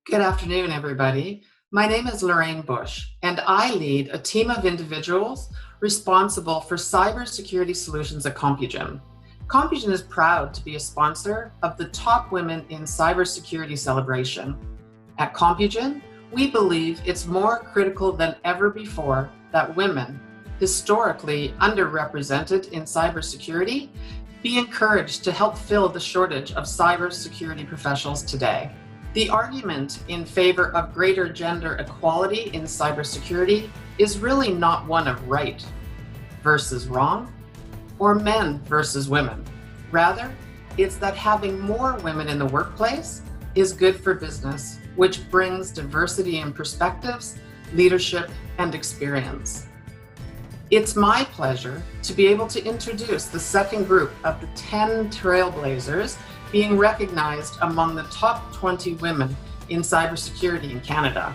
Good afternoon, everybody. My name is Lorraine Bush, and I lead a team of individuals responsible for cybersecurity solutions at Compugen. Compugen is proud to be a sponsor of the Top Women in Cybersecurity celebration. At Compugen, we believe it's more critical than ever before that women, historically underrepresented in cybersecurity, be encouraged to help fill the shortage of cybersecurity professionals today. The argument in favor of greater gender equality in cybersecurity is really not one of right versus wrong or men versus women. Rather, it's that having more women in the workplace is good for business, which brings diversity in perspectives, leadership, and experience. It's my pleasure to be able to introduce the second group of the 10 trailblazers being recognized among the top 20 women in cybersecurity in Canada.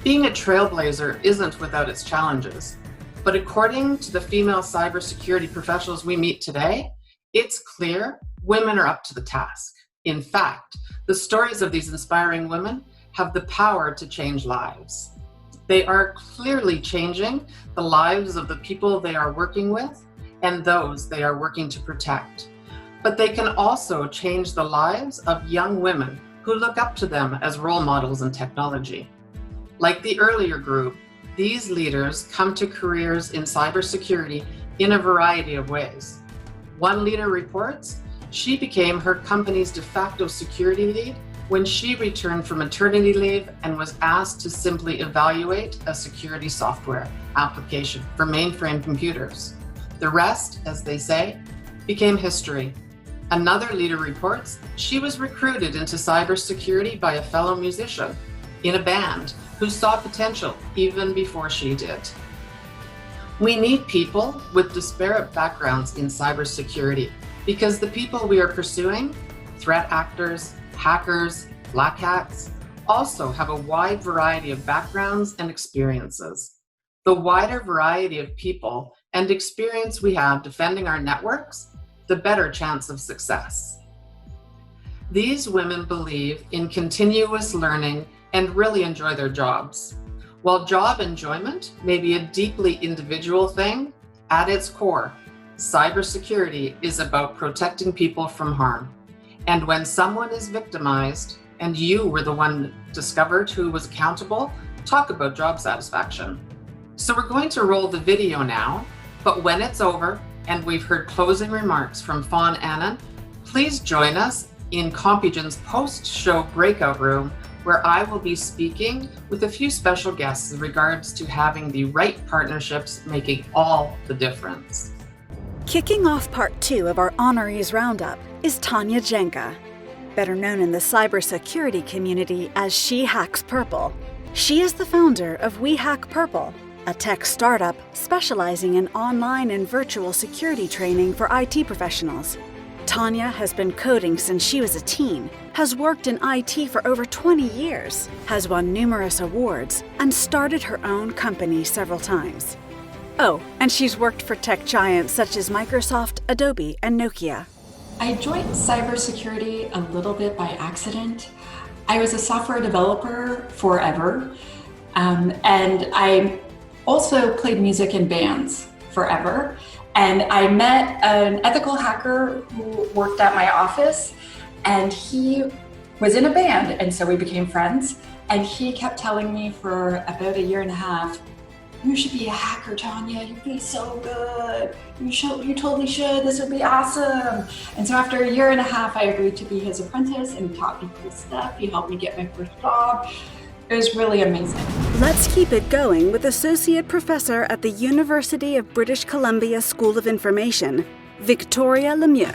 Being a trailblazer isn't without its challenges, but according to the female cybersecurity professionals we meet today, it's clear women are up to the task. In fact, the stories of these inspiring women have the power to change lives. They are clearly changing the lives of the people they are working with and those they are working to protect. But they can also change the lives of young women who look up to them as role models in technology. Like the earlier group, these leaders come to careers in cybersecurity in a variety of ways. One leader reports she became her company's de facto security lead when she returned from maternity leave and was asked to simply evaluate a security software application for mainframe computers. The rest, as they say, became history. Another leader reports she was recruited into cybersecurity by a fellow musician in a band who saw potential even before she did. We need people with disparate backgrounds in cybersecurity because the people we are pursuing, threat actors, hackers, black hats, also have a wide variety of backgrounds and experiences. The wider variety of people and experience we have defending our networks, the better chance of success. These women believe in continuous learning and really enjoy their jobs. While job enjoyment may be a deeply individual thing, at its core, cybersecurity is about protecting people from harm. And when someone is victimized, and you were the one discovered who was accountable, talk about job satisfaction. So we're going to roll the video now, but when it's over, and we've heard closing remarks from Fawn Annan, please join us in Compugen's post-show breakout room, where I will be speaking with a few special guests in regards to having the right partnerships making all the difference. Kicking off part 2 of our Honourees Roundup is Tanya Jenka, better known in the cybersecurity community as She Hacks Purple. She is the founder of We Hack Purple, a tech startup specializing in online and virtual security training for IT professionals. Tanya has been coding since she was a teen, has worked in IT for over 20 years, has won numerous awards, and started her own company several times. Oh, and she's worked for tech giants such as Microsoft, Adobe, and Nokia. I joined cybersecurity a little bit by accident. I was a software developer forever, and I also played music in bands forever. And I met an ethical hacker who worked at my office, and he was in a band, and so we became friends. And he kept telling me for about a year and a half, "You should be a hacker, Tanya. You'd be so good. You totally should. This would be awesome." And so after a year and a half, I agreed to be his apprentice, and he taught me cool stuff. He helped me get my first job. It was really amazing. Let's keep it going with Associate Professor at the University of British Columbia School of Information, Victoria Lemieux.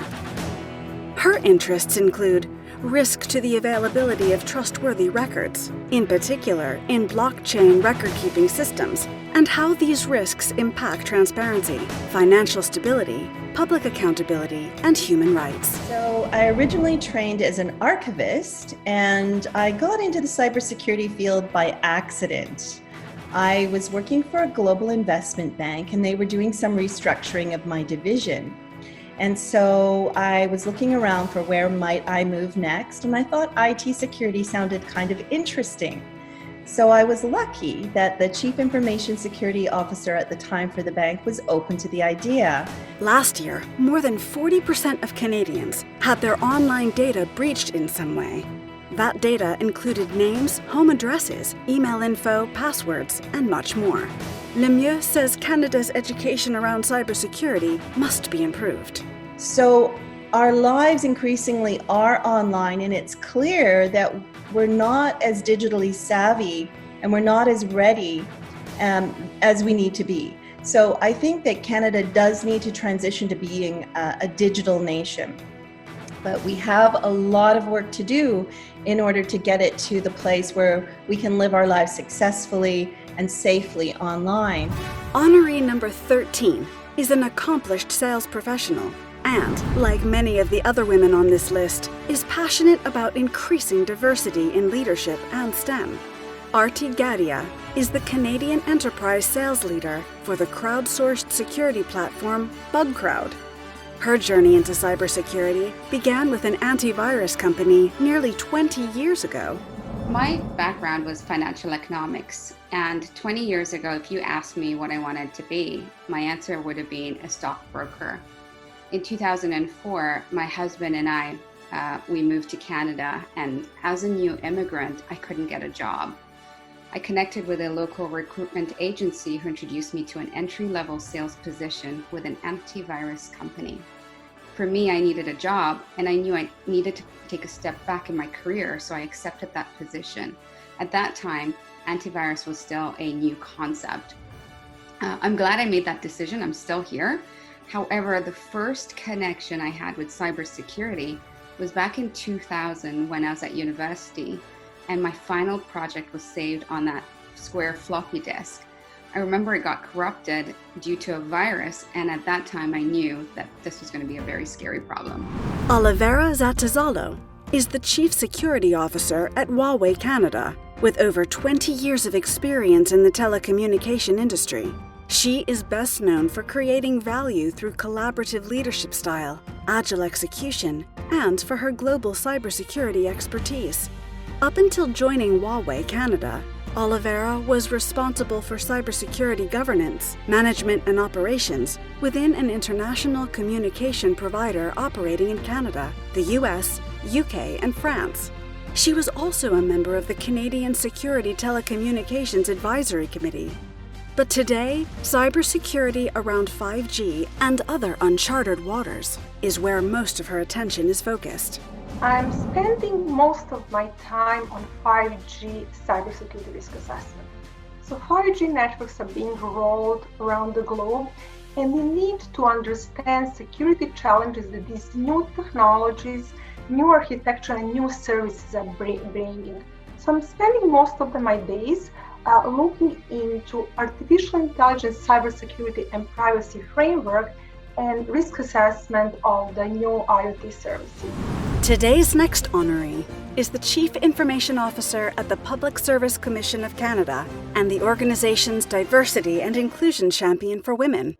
Her interests include risk to the availability of trustworthy records, in particular in blockchain record-keeping systems, and how these risks impact transparency, financial stability, public accountability, and human rights. So I originally trained as an archivist, and I got into the cybersecurity field by accident. I was working for a global investment bank, and they were doing some restructuring of my division. And so I was looking around for where might I move next, and I thought IT security sounded kind of interesting. So I was lucky that the Chief Information Security Officer at the time for the bank was open to the idea. Last year, more than 40% of Canadians had their online data breached in some way. That data included names, home addresses, email info, passwords, and much more. Lemieux says Canada's education around cybersecurity must be improved. So our lives increasingly are online, and it's clear that we're not as digitally savvy and we're not as ready as we need to be. So I think that Canada does need to transition to being a digital nation. But we have a lot of work to do in order to get it to the place where we can live our lives successfully and safely online. Honoree number 13 is an accomplished sales professional and, like many of the other women on this list, is passionate about increasing diversity in leadership and STEM. Arti Gadia is the Canadian enterprise sales leader for the crowdsourced security platform BugCrowd. Her journey into cybersecurity began with an antivirus company nearly 20 years ago. My background was financial economics, and 20 years ago, if you asked me what I wanted to be, my answer would have been a stockbroker. In 2004, my husband and I, we moved to Canada, and as a new immigrant, I couldn't get a job. I connected with a local recruitment agency who introduced me to an entry-level sales position with an antivirus company. For me, I needed a job, and I knew I needed to take a step back in my career, so I accepted that position. At that time, antivirus was still a new concept. I'm glad I made that decision. I'm still here. However, the first connection I had with cybersecurity was back in 2000 when I was at university, and my final project was saved on that square floppy disk. I remember it got corrupted due to a virus, and at that time I knew that this was going to be a very scary problem. Olivera Zatazalo is the Chief Security Officer at Huawei Canada, with over 20 years of experience in the telecommunication industry. She is best known for creating value through collaborative leadership style, agile execution, and for her global cybersecurity expertise. Up until joining Huawei Canada, Olivera was responsible for cybersecurity governance, management, and operations within an international communication provider operating in Canada, the US, UK, and France. She was also a member of the Canadian Security Telecommunications Advisory Committee. But today, cybersecurity around 5G and other uncharted waters is where most of her attention is focused. I'm spending most of my time on 5G cybersecurity risk assessment. So 5G networks are being rolled around the globe, and we need to understand security challenges that these new technologies, new architecture, and new services are bringing. So I'm spending most of my days looking into artificial intelligence, cybersecurity, and privacy framework and risk assessment of the new IoT services. Today's next honoree is the Chief Information Officer at the Public Service Commission of Canada and the organization's Diversity and Inclusion Champion for Women.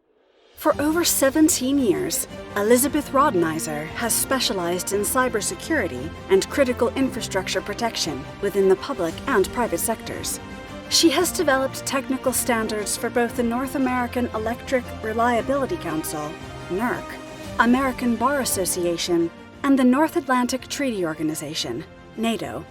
For over 17 years, Elizabeth Rodenizer has specialized in cybersecurity and critical infrastructure protection within the public and private sectors. She has developed technical standards for both the North American Electric Reliability Council, NERC, American Bar Association, and the North Atlantic Treaty Organization, NATO.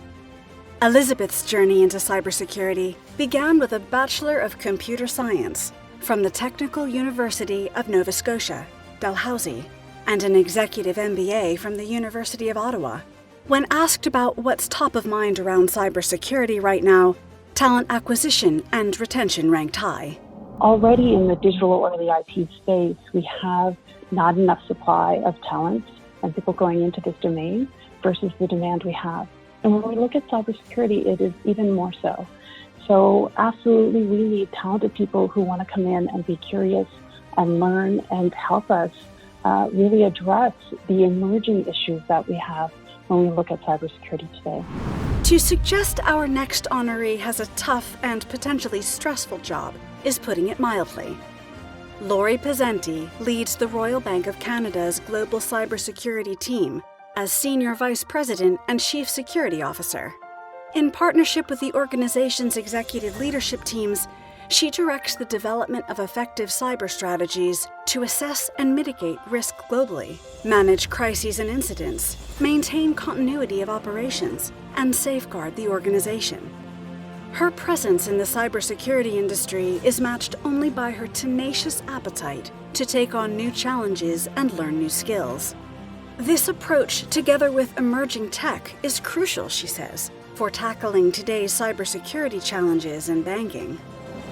Elizabeth's journey into cybersecurity began with a Bachelor of Computer Science from the Technical University of Nova Scotia, Dalhousie, and an Executive MBA from the University of Ottawa. When asked about what's top of mind around cybersecurity right now, talent acquisition and retention ranked high. Already in the digital or the IT space, we have not enough supply of talent and people going into this domain versus the demand we have. And when we look at cybersecurity, it is even more so. So absolutely, we need talented people who want to come in and be curious and learn and help us really address the emerging issues that we have when we look at cybersecurity today. To suggest our next honoree has a tough and potentially stressful job is putting it mildly. Lori Pizzenti leads the Royal Bank of Canada's Global Cybersecurity team as Senior Vice President and Chief Security Officer. In partnership with the organization's executive leadership teams, she directs the development of effective cyber strategies to assess and mitigate risk globally, manage crises and incidents, maintain continuity of operations, and safeguard the organization. Her presence in the cybersecurity industry is matched only by her tenacious appetite to take on new challenges and learn new skills. This approach, together with emerging tech, is crucial, she says, for tackling today's cybersecurity challenges in banking.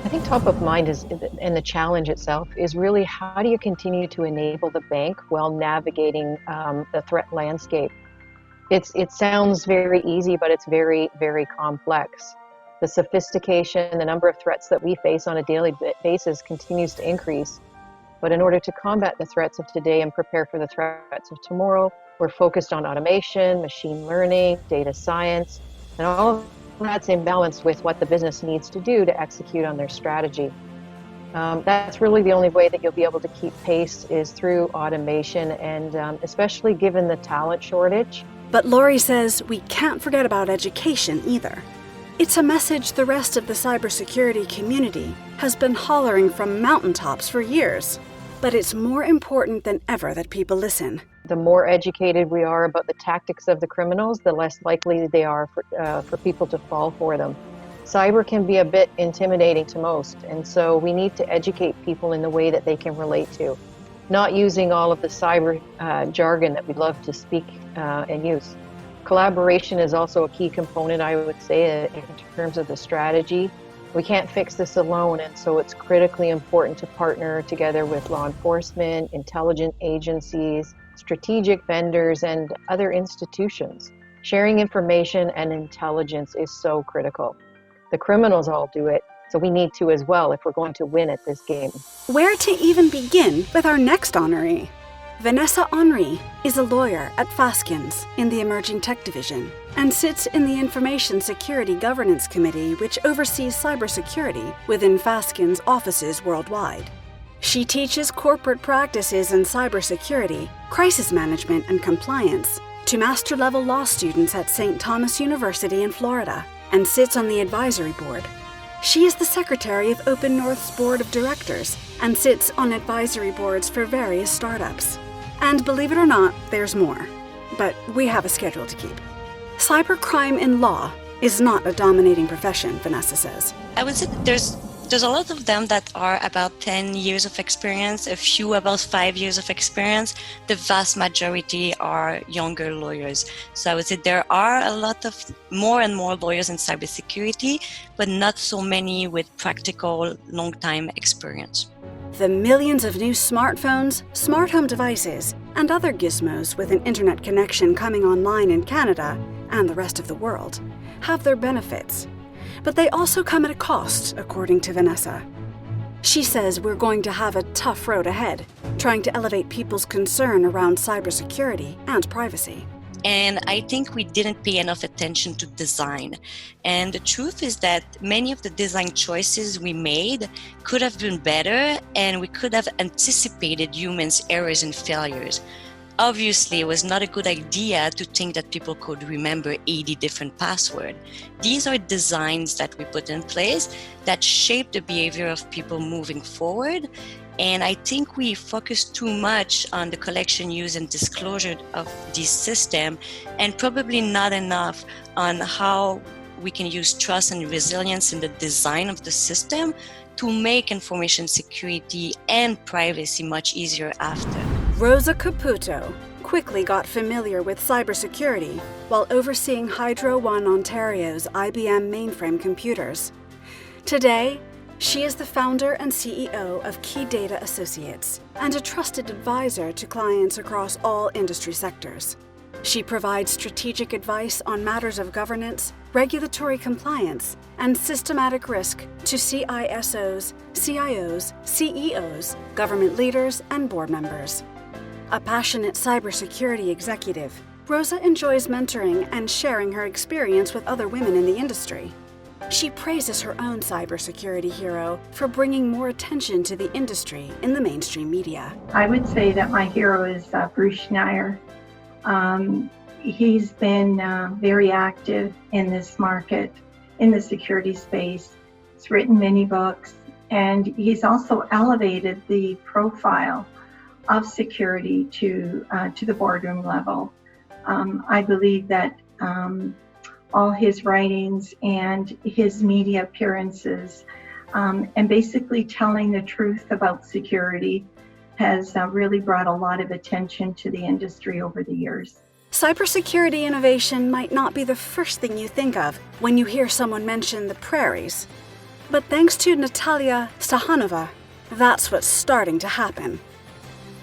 I think top of mind is, and the challenge itself is really how do you continue to enable the bank while navigating the threat landscape? It sounds very easy, but it's very, very complex. The sophistication, the number of threats that we face on a daily basis continues to increase. But in order to combat the threats of today and prepare for the threats of tomorrow, we're focused on automation, machine learning, data science, and all of that's in balance with what the business needs to do to execute on their strategy. That's really the only way that you'll be able to keep pace is through automation, and especially given the talent shortage. But Lori says we can't forget about education either. It's a message the rest of the cybersecurity community has been hollering from mountaintops for years. But it's more important than ever that people listen. The more educated we are about the tactics of the criminals, the less likely they are for people to fall for them. Cyber can be a bit intimidating to most, and so we need to educate people in the way that they can relate to, not using all of the cyber jargon that we love to speak and use. Collaboration is also a key component, I would say, in terms of the strategy. We can't fix this alone, and so it's critically important to partner together with law enforcement, intelligence agencies, strategic vendors, and other institutions. Sharing information and intelligence is so critical. The criminals all do it, so we need to as well if we're going to win at this game. Where to even begin with our next honoree? Vanessa Henry is a lawyer at Faskins in the Emerging Tech Division and sits in the Information Security Governance Committee, which oversees cybersecurity within Faskins' offices worldwide. She teaches corporate practices in cybersecurity, crisis management, and compliance to master-level law students at St. Thomas University in Florida and sits on the advisory board. She is the secretary of Open North's board of directors and sits on advisory boards for various startups. And believe it or not, there's more. But we have a schedule to keep. Cybercrime in law is not a dominating profession, Vanessa says. I would say that there's a lot of them that are about 10 years of experience, a few about 5 years of experience. The vast majority are younger lawyers. So I would say there are a lot of more and more lawyers in cybersecurity, but not so many with practical, long-time experience. The millions of new smartphones, smart home devices, and other gizmos with an internet connection coming online in Canada and the rest of the world have their benefits. But they also come at a cost, according to Vanessa. She says we're going to have a tough road ahead, trying to elevate people's concern around cybersecurity and privacy. And I think we didn't pay enough attention to design. And the truth is that many of the design choices we made could have been better, and we could have anticipated humans' errors and failures. Obviously, it was not a good idea to think that people could remember 80 different passwords. These are designs that we put in place that shape the behavior of people moving forward. And I think we focus too much on the collection, use, and disclosure of this system, and probably not enough on how we can use trust and resilience in the design of the system to make information security and privacy much easier after. Rosa Caputo quickly got familiar with cybersecurity while overseeing Hydro One Ontario's IBM mainframe computers. Today, she is the founder and CEO of Key Data Associates and a trusted advisor to clients across all industry sectors. She provides strategic advice on matters of governance, regulatory compliance, and systematic risk to CISOs, CIOs, CEOs, government leaders, and board members. A passionate cybersecurity executive, Rosa enjoys mentoring and sharing her experience with other women in the industry. She praises her own cybersecurity hero for bringing more attention to the industry in the mainstream media. I would say that my hero is Bruce Schneier. He's been very active in this market, in the security space. He's written many books, and he's also elevated the profile of security to the boardroom level. I believe that all his writings and his media appearances and basically telling the truth about security has really brought a lot of attention to the industry over the years. Cybersecurity innovation might not be the first thing you think of when you hear someone mention the prairies. But thanks to Natalia Stahanova, that's what's starting to happen.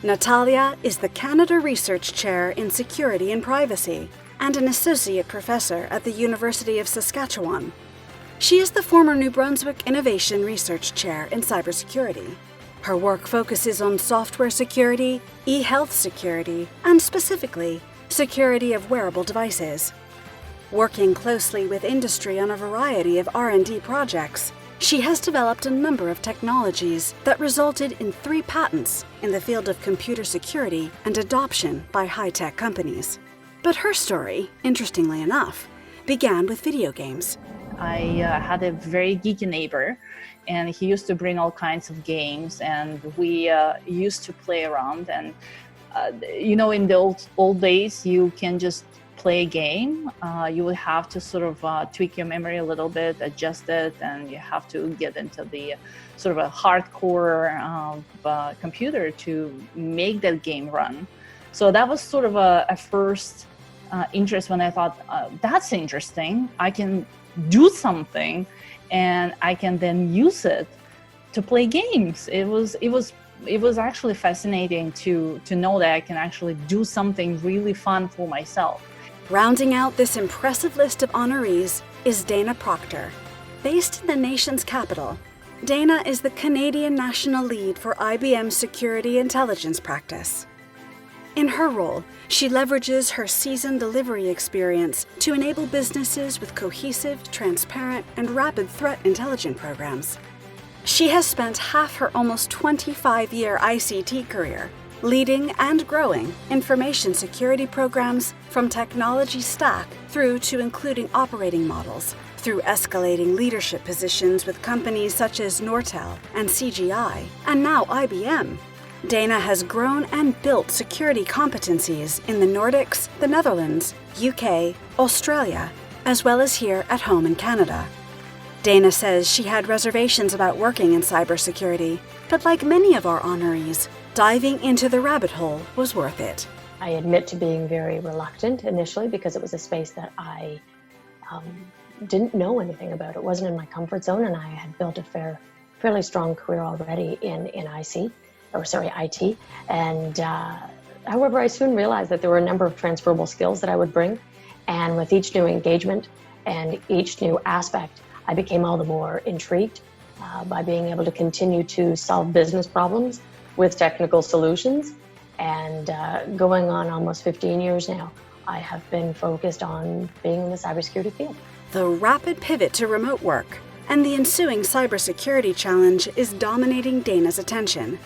Natalia is the Canada Research Chair in Security and Privacy and an associate professor at the University of Saskatchewan. She is the former New Brunswick Innovation Research Chair in Cybersecurity. Her work focuses on software security, e-health security, and specifically, security of wearable devices. Working closely with industry on a variety of R&D projects, she has developed a number of technologies that resulted in 3 patents in the field of computer security and adoption by high-tech companies. But her story, interestingly enough, began with video games. I had a very geeky neighbor, and he used to bring all kinds of games, and we used to play around. And in the old days, you can just play a game. You would have to sort of tweak your memory a little bit, adjust it, and you have to get into the sort of a hardcore computer to make that game run. So that was sort of a first interest when I thought, that's interesting. I can do something, and I can then use it to play games. It was actually fascinating to know that I can actually do something really fun for myself. Rounding out this impressive list of honorees is Dana Proctor. Based in the nation's capital, Dana is the Canadian National Lead for IBM's Security Intelligence Practice. In her role, she leverages her seasoned delivery experience to enable businesses with cohesive, transparent, and rapid threat intelligence programs. She has spent half her almost 25-year ICT career leading and growing information security programs from technology stack through to including operating models, through escalating leadership positions with companies such as Nortel and CGI, and now IBM. Dana has grown and built security competencies in the Nordics, the Netherlands, UK, Australia, as well as here at home in Canada. Dana says she had reservations about working in cybersecurity, but like many of our honorees, diving into the rabbit hole was worth it. I admit to being very reluctant initially because it was a space that I didn't know anything about. It wasn't in my comfort zone, and I had built a fairly strong career already in IT. And however, I soon realized that there were a number of transferable skills that I would bring. And with each new engagement and each new aspect, I became all the more intrigued by being able to continue to solve business problems with technical solutions. And going on almost 15 years now, I have been focused on being in the cybersecurity field. The rapid pivot to remote work and the ensuing cybersecurity challenge is dominating Dana's attention.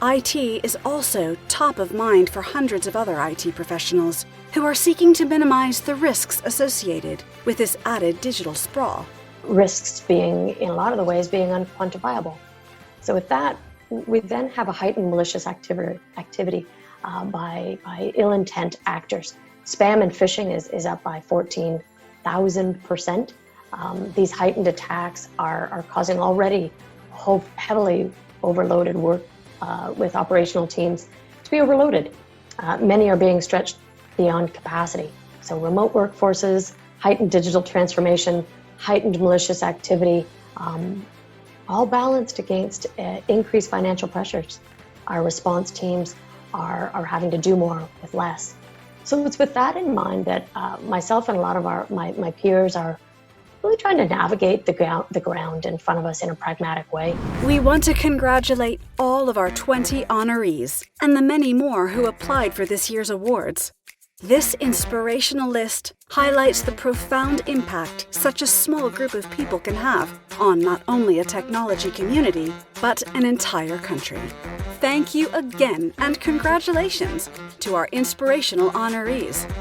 IT is also top of mind for hundreds of other IT professionals who are seeking to minimize the risks associated with this added digital sprawl. Risks being, in a lot of the ways, being unquantifiable. So with that, we then have a heightened malicious activity by ill-intent actors. Spam and phishing is up by 14,000%. These heightened attacks are causing already heavily overloaded work with operational teams to be overloaded. Many are being stretched beyond capacity. So remote workforces, heightened digital transformation, heightened malicious activity, all balanced against increased financial pressures. Our response teams are having to do more with less. So it's with that in mind that myself and a lot of my peers are really trying to navigate the ground in front of us in a pragmatic way. We want to congratulate all of our 20 honorees and the many more who applied for this year's awards. This inspirational list highlights the profound impact such a small group of people can have on not only a technology community, but an entire country. Thank you again and congratulations to our inspirational honorees.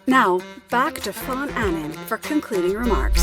Now, back to Fawn Annan for concluding remarks.